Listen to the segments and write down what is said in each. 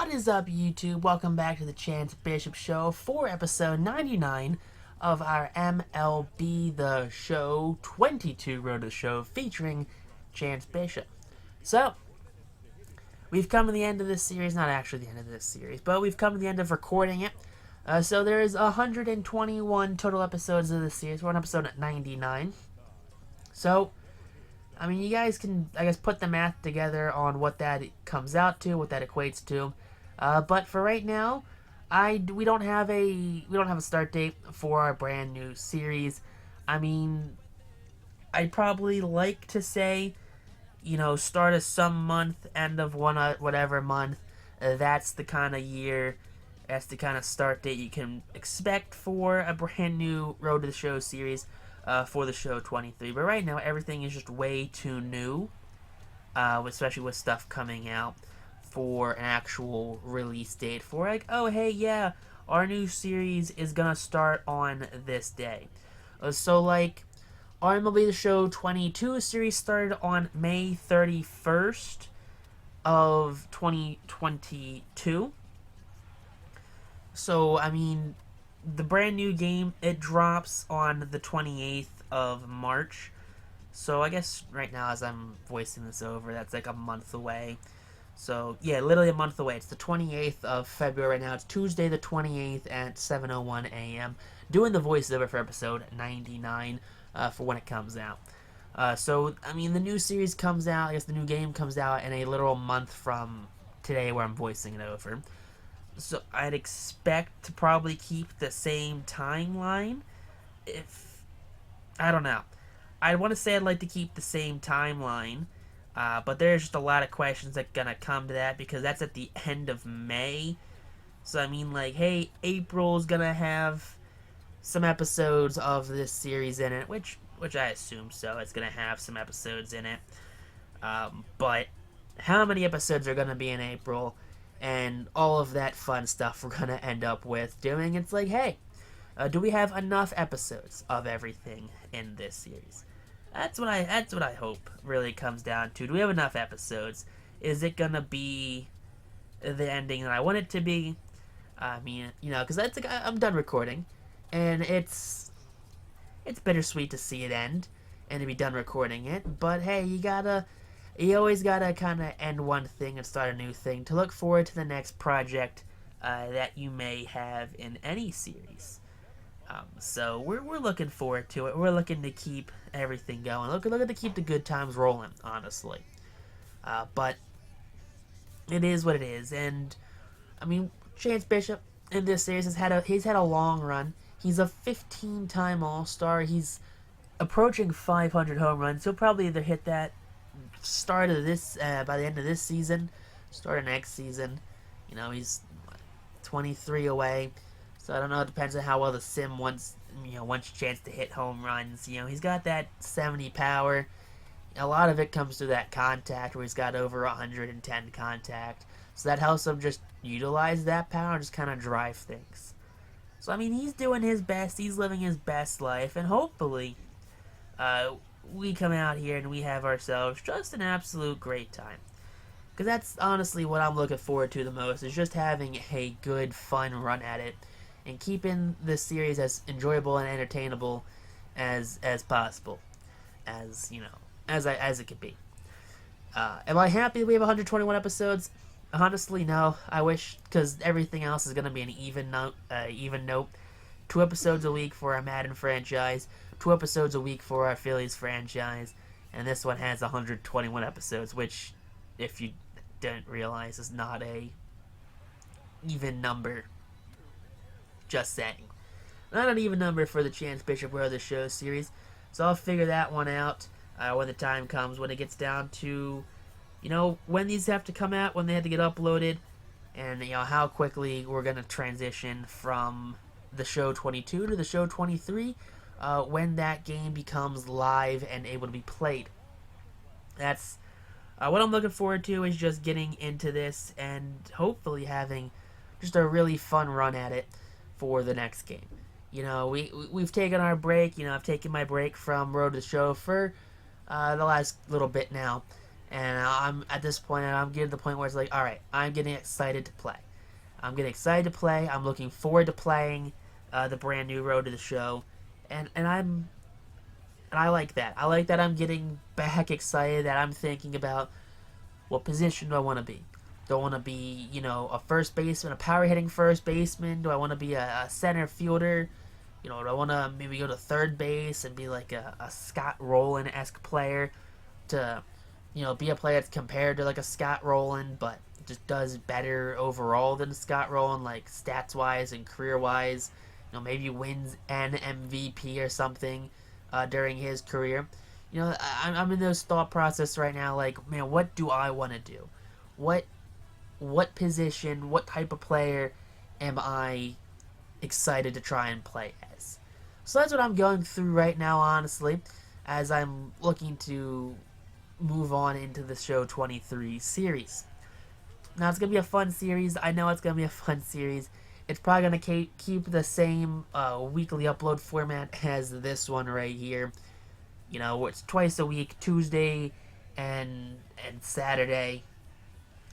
What is up, YouTube? Welcome back to the Chance Bishop Show for episode 99 of our MLB The Show 22 Road to the Show featuring Chance Bishop. So, we've come to the end of this series, not actually the end of this series, but we've come to the end of recording it. So there's 121 total episodes of this series. We're on episode 99. So, I mean, you guys can, I guess, put the math together on what that comes out to, what that equates to. But for right now, we don't have a start date for our brand new series. I mean, I'd probably like to say, start of some month, end of whatever month. That's the kind of year, that's the kind of start date you can expect for a brand new Road to the Show series. For the show 23, but right now everything is just way too new, especially with stuff coming out for an actual release date for like, oh hey, yeah, our new series is gonna start on this day. So like, our MLB The Show 22 series started on May 31st of 2022. So I mean, the brand new game, it drops on the 28th of March. So I guess right now as I'm voicing this over, that's like a month away. So yeah, literally a month away. It's the 28th of February right now. It's Tuesday the 28th at 7:01 a.m. Doing the voiceover for episode 99 for when it comes out. So, I mean, the new series comes out, I guess the new game comes out in a literal month from today where I'm voicing it over. So I'd expect to probably keep the same timeline. I don't know. I want to say I'd like to keep the same timeline, but there's just a lot of questions that gonna come to that because that's at the end of May. So I mean, like, hey, April's gonna have some episodes of this series in it, which I assume so. It's gonna have some episodes in it, but how many episodes are gonna be in April? And all of that fun stuff we're gonna end up with doing. It's like, hey, do we have enough episodes of everything in this series? That's what I hope really comes down to. Do we have enough episodes? Is it gonna be the ending that I want it to be? I mean, because that's like, I'm done recording, and it's bittersweet to see it end and to be done recording it. But hey, you always gotta kind of end one thing and start a new thing to look forward to the next project that you may have in any series. So we're looking forward to it. We're looking to keep everything going. Looking to keep the good times rolling, honestly. But it is what it is, and I mean, Chance Bishop in this series he's had a long run. He's a 15-time All-Star. He's approaching 500 home runs. He'll probably either hit that start of this by the end of this season, start of next season. He's 23 away, so I don't know. It depends on how well the sim wants Chance to hit home runs. He's got that 70 power. A lot of it comes through that contact, where he's got over 110 contact, so that helps him just utilize that power and just kind of drive things. So I mean, he's doing his best. He's living his best life, and hopefully we come out here and we have ourselves just an absolute great time. Because that's honestly what I'm looking forward to the most, is just having a good, fun run at it and keeping this series as enjoyable and entertainable as possible, as it could be. Am I happy we have 121 episodes? Honestly, no. I wish, because everything else is going to be an even note. 2 episodes a week for our Madden franchise, 2 episodes a week for our Phillies franchise, and this one has 121 episodes, which, if you didn't realize, is not a even number. Just saying. Not an even number for the Chance Bishop Road to the Show series, so I'll figure that one out when the time comes, when it gets down to, when these have to come out, when they have to get uploaded, and, how quickly we're going to transition from the show 22 to the show 23, when that game becomes live and able to be played. That's what I'm looking forward to, is just getting into this and hopefully having just a really fun run at it for the next game. We've taken our break. I've taken my break from Road to the Show for the last little bit now, And I'm at this point, and I'm getting to the point where it's like, all right, I'm getting excited to play. I'm getting excited to play. I'm looking forward to playing the brand new Road to the Show, and I like that. I like that I'm getting back excited. That I'm thinking about what position do I want to be. Do I want to be, a first baseman, a power hitting first baseman? Do I want to be a center fielder? Do I want to maybe go to third base and be like a Scott Rowland-esque player to, be a player that's compared to like a Scott Rowland, but just does better overall than Scott Rowland, like stats wise and career wise. Maybe wins an MVP or something during his career. I'm in those thought process right now. Like, man, what do I want to do? What position? What type of player am I excited to try and play as? So that's what I'm going through right now, honestly, as I'm looking to move on into the Show 23 series. Now, it's going to be a fun series. I know it's going to be a fun series. It's probably going to keep the same weekly upload format as this one right here. It's twice a week, Tuesday and Saturday.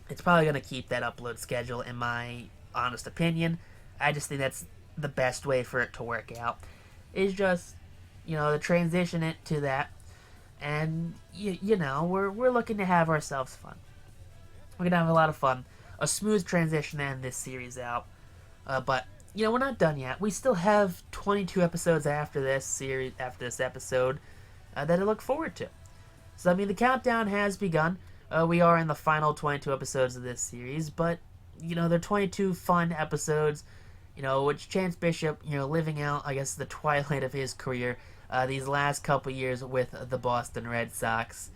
It's probably going to keep that upload schedule, in my honest opinion. I just think that's the best way for it to work out. Is just, to transition it to that. And, we're looking to have ourselves fun. We're going to have a lot of fun. A smooth transition to end this series out. But, we're not done yet. We still have 22 episodes after this episode, that I look forward to. So, the countdown has begun. We are in the final 22 episodes of this series, but, they're 22 fun episodes, which Chance Bishop, living out, I guess, the twilight of his career, these last couple years with the Boston Red Sox.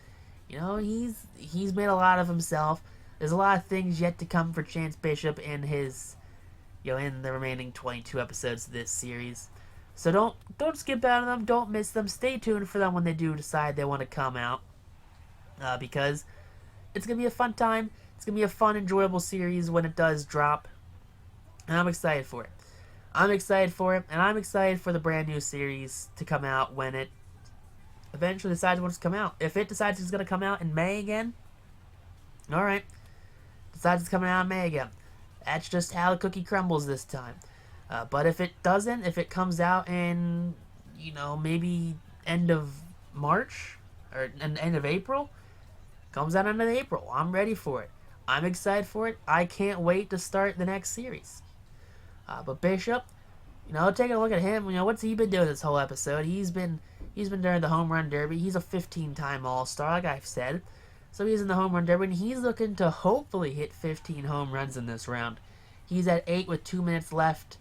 He's made a lot of himself. There's a lot of things yet to come for Chance Bishop in his, in the remaining 22 episodes of this series. So don't skip out on them. Don't miss them. Stay tuned for them when they do decide they want to come out. Because it's going to be a fun time. It's going to be a fun, enjoyable series when it does drop. And I'm excited for it. I'm excited for it. And I'm excited for the brand new series to come out when it eventually decides when it's come out. If it decides it's going to come out in May again, alright. Decides it's coming out in May again. That's just how the cookie crumbles this time. But if it doesn't, if it comes out in, maybe end of March or end of April, comes out end of April. I'm ready for it. I'm excited for it. I can't wait to start the next series. But Bishop, taking a look at him, what's he been doing this whole episode? He's been during the home run derby. He's a 15-time All-Star, like I've said. So he's in the home run derby, and he's looking to hopefully hit 15 home runs in this round. He's at 8 with 2 minutes left,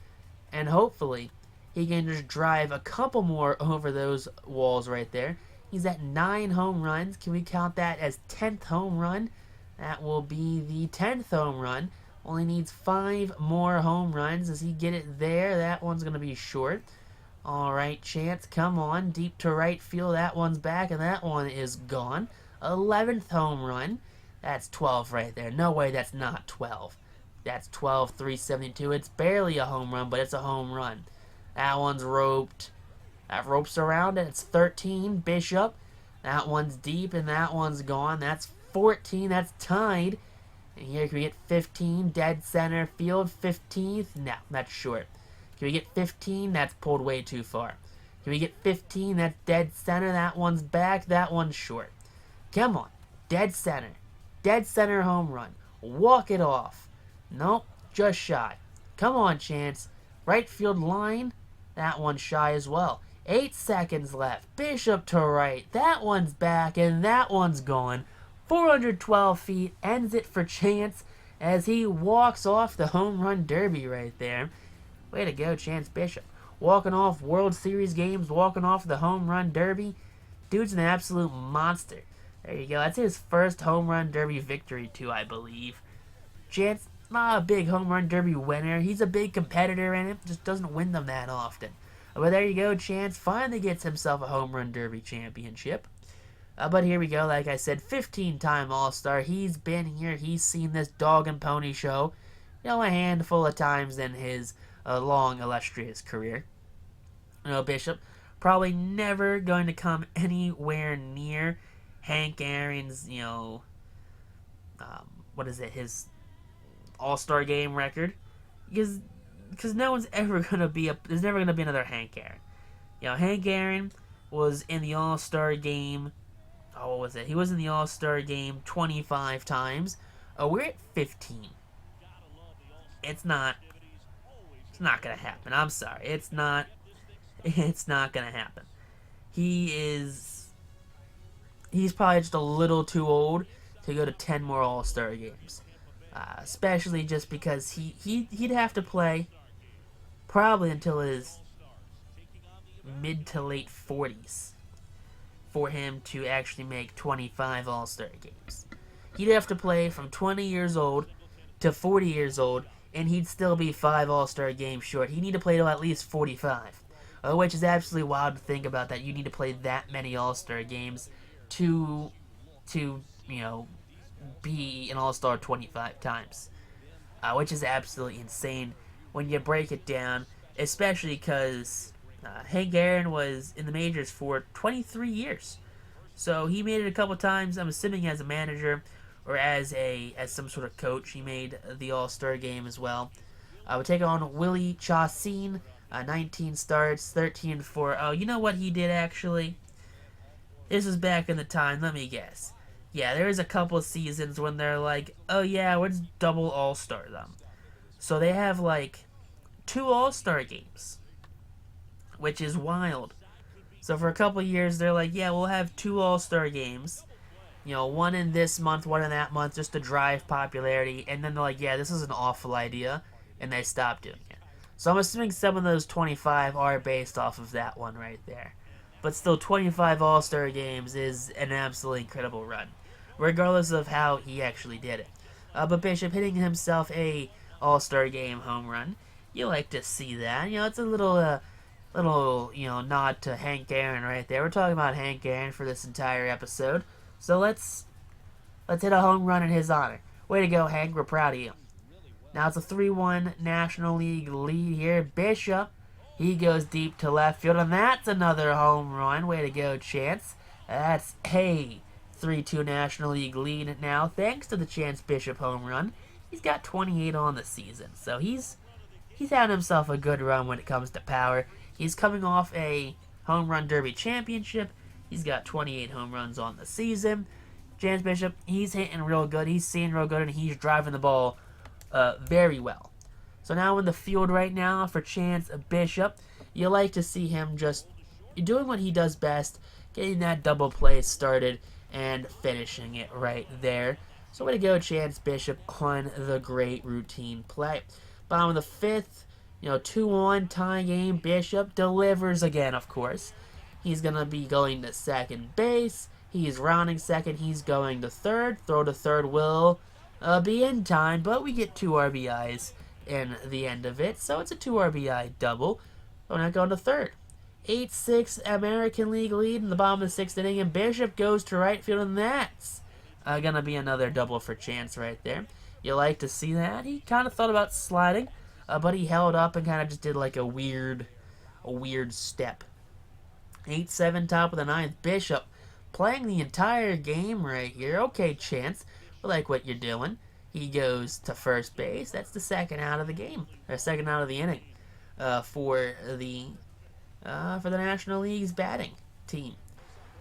and hopefully he can just drive a couple more over those walls right there. He's at 9 home runs. Can we count that as 10th home run? That will be the 10th home run. Only needs 5 more home runs. Does he get it there? That one's going to be short. Alright, Chance, come on. Deep to right field. That one's back, and that one is gone. 11th home run. That's 12 right there. No way that's not 12. That's 12, 372. It's barely a home run, but it's a home run. That one's roped. That rope's around it. It's 13. Bishop. That one's deep, and that one's gone. That's 14. That's tied. And here, can we get 15? Dead center field. 15th? No, that's short. Can we get 15? That's pulled way too far. Can we get 15? That's dead center. That one's back. That one's short. Come on. Dead center. Dead center home run. Walk it off. Nope, just shy. Come on, Chance. Right field line. That one's shy as well. 8 seconds left. Bishop to right. That one's back, and that one's gone. 412 feet ends it for Chance as he walks off the home run derby right there. Way to go, Chance Bishop. Walking off World Series games, walking off the home run derby. Dude's an absolute monster. There you go. That's his first home run derby victory, too, I believe. Chance, not a big home run derby winner. He's a big competitor in it, just doesn't win them that often. But there you go, Chance finally gets himself a home run derby championship. But here we go, like I said, 15-time All-Star. He's been here. He's seen this dog and pony show, a handful of times in his long, illustrious career. Bishop probably never going to come anywhere near Hank Aaron's, what is it, his All-Star game record, because no one's ever gonna be there's never gonna be another Hank Aaron. Hank Aaron was in the All-Star game. Oh, what was it? He was in the All-Star game 25 times. Oh, we're at 15. It's not. It's not gonna happen. I'm sorry. It's not. It's not gonna happen. He is. He's probably just a little too old to go to 10 more All-Star games. Especially just because he'd have to play probably until his mid to late 40s for him to actually make 25 All-Star games. He'd have to play from 20 years old to 40 years old, and he'd still be 5 All-Star games short. He'd need to play till at least 45, which is absolutely wild to think about, that you need to play that many All-Star games to be an All-Star 25 times, which is absolutely insane when you break it down, especially because Hank Aaron was in the majors for 23 years. So he made it a couple times, I'm assuming as a manager or as some sort of coach. He made the All-Star game as well. We take on Willie Chacin, 19 starts, 13-4. Oh, you know what he did actually? This was back in the time, let me guess. Yeah, there was a couple of seasons when they're like, oh yeah, let's double All-Star them. So they have like 2 All-Star games, which is wild. So for a couple of years, they're like, yeah, we'll have 2 All-Star games. One in this month, one in that month, just to drive popularity. And then they're like, yeah, this is an awful idea. And they stopped doing it. So I'm assuming some of those 25 are based off of that one right there. But still, 25 All-Star games is an absolutely incredible run, regardless of how he actually did it. But Bishop hitting himself a All-Star game home run. You like to see that. It's a little nod to Hank Aaron right there. We're talking about Hank Aaron for this entire episode. So let's hit a home run in his honor. Way to go, Hank. We're proud of you. Now it's a 3-1 National League lead here. Bishop, he goes deep to left field, and that's another home run. Way to go, Chance. That's a 3-2 National League lead now, thanks to the Chance Bishop home run. He's got 28 on the season, so he's having himself a good run when it comes to power. He's coming off a home run derby championship. He's got 28 home runs on the season. Chance Bishop, he's hitting real good. He's seeing real good, and he's driving the ball very well. So now in the field right now for Chance Bishop, you like to see him just doing what he does best, getting that double play started and finishing it right there. So way to go, Chance Bishop, on the great routine play. Bottom of the 5th, 2-1 tie game. Bishop delivers again, of course. He's going to be going to second base. He's rounding second. He's going to third. Throw to third will be in time, but we get 2 RBIs in the end of it. So it's a 2 RBI double. We're not going to third. 8-6 American League lead in the bottom of the 6th inning, and Bishop goes to right field, and that's going to be another double for Chance right there. You like to see that. He kind of thought about sliding, but he held up and kind of just did like a weird step. 8-7 top of the 9th. Bishop playing the entire game right here. Okay, Chance, we like what you're doing. He goes to first base. That's the second out of the game, or second out of the inning for the National League's batting team.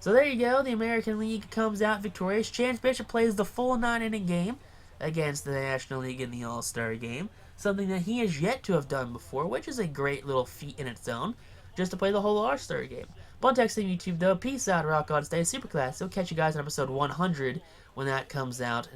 So there you go. The American League comes out victorious. Chance Bishop plays the full 9-inning game against the National League in the All-Star game, something that he has yet to have done before, which is a great little feat in its own, just to play the whole All-Star game. Bon texting YouTube, though. Peace out, rock on, stay super class. We'll catch you guys in episode 100 when that comes out.